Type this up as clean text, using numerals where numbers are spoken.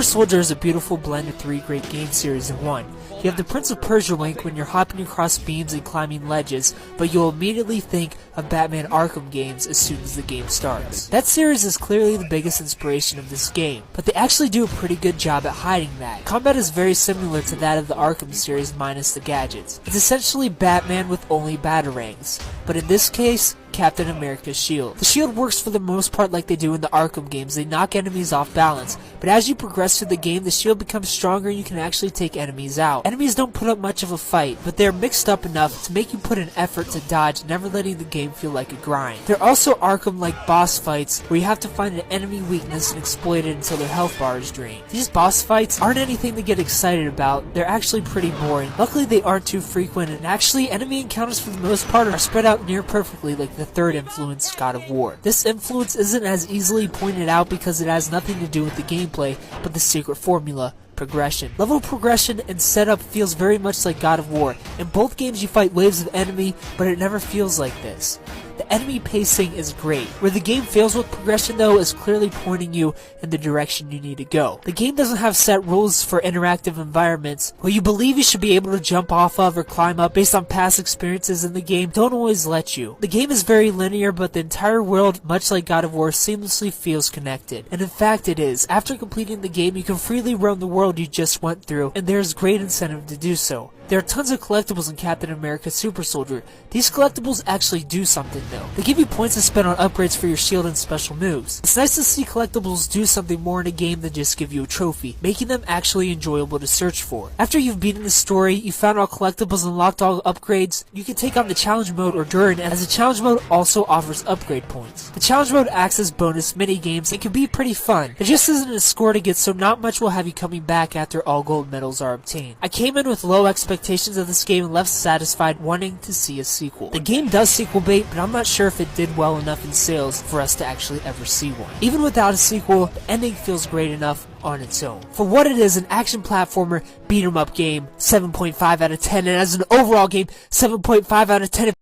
Super Soldier is a beautiful blend of 3 great game series in one. You have the Prince of Persia link when you're hopping across beams and climbing ledges, but you'll immediately think of Batman Arkham games as soon as the game starts. That series is clearly the biggest inspiration of this game, but they actually do a pretty good job at hiding that. Combat is very similar to that of the Arkham series minus the gadgets. It's essentially Batman with only batarangs, but in this case, Captain America's shield. The shield works for the most part like they do in the Arkham games. They knock enemies off balance, but as you progress through the game, the shield becomes stronger and you can actually take enemies out. Enemies don't put up much of a fight, but they're mixed up enough to make you put an effort to dodge, never letting the game feel like a grind. There are also Arkham-like boss fights where you have to find an enemy weakness and exploit it until their health bar is drained. These boss fights aren't anything to get excited about. They're actually pretty boring. Luckily, they aren't too frequent, and actually, enemy encounters for the most part are spread out near perfectly like the third influence, God of War. This influence isn't as easily pointed out because it has nothing to do with the gameplay, but the secret formula: progression. Level progression and setup feels very much like God of War. In both games you fight waves of enemy, but it never feels like this. The enemy pacing is great. Where the game fails with progression though is clearly pointing you in the direction you need to go. The game doesn't have set rules for interactive environments. What you believe you should be able to jump off of or climb up based on past experiences in the game don't always let you. The game is very linear, but the entire world, much like God of War, seamlessly feels connected. And in fact it is. After completing the game, you can freely roam the world you just went through, and there's great incentive to do so. There are tons of collectibles in Captain America Super Soldier. These collectibles actually do something though. They give you points to spend on upgrades for your shield and special moves. It's nice to see collectibles do something more in a game than just give you a trophy, making them actually enjoyable to search for. After you've beaten the story, you found all collectibles and unlocked all upgrades, you can take on the challenge mode or during, as the challenge mode also offers upgrade points. The challenge mode acts as bonus mini-games and can be pretty fun. It just isn't a score to get, so not much will have you coming back after all gold medals are obtained. I came in with low expectations of this game and left satisfied wanting to see a sequel. The game does sequel bait, but I'm not sure if it did well enough in sales for us to actually ever see one. Even without a sequel, the ending feels great enough on its own. For what it is, an action platformer beat 'em up game, 7.5 out of 10, and as an overall game, 7.5 out of 10.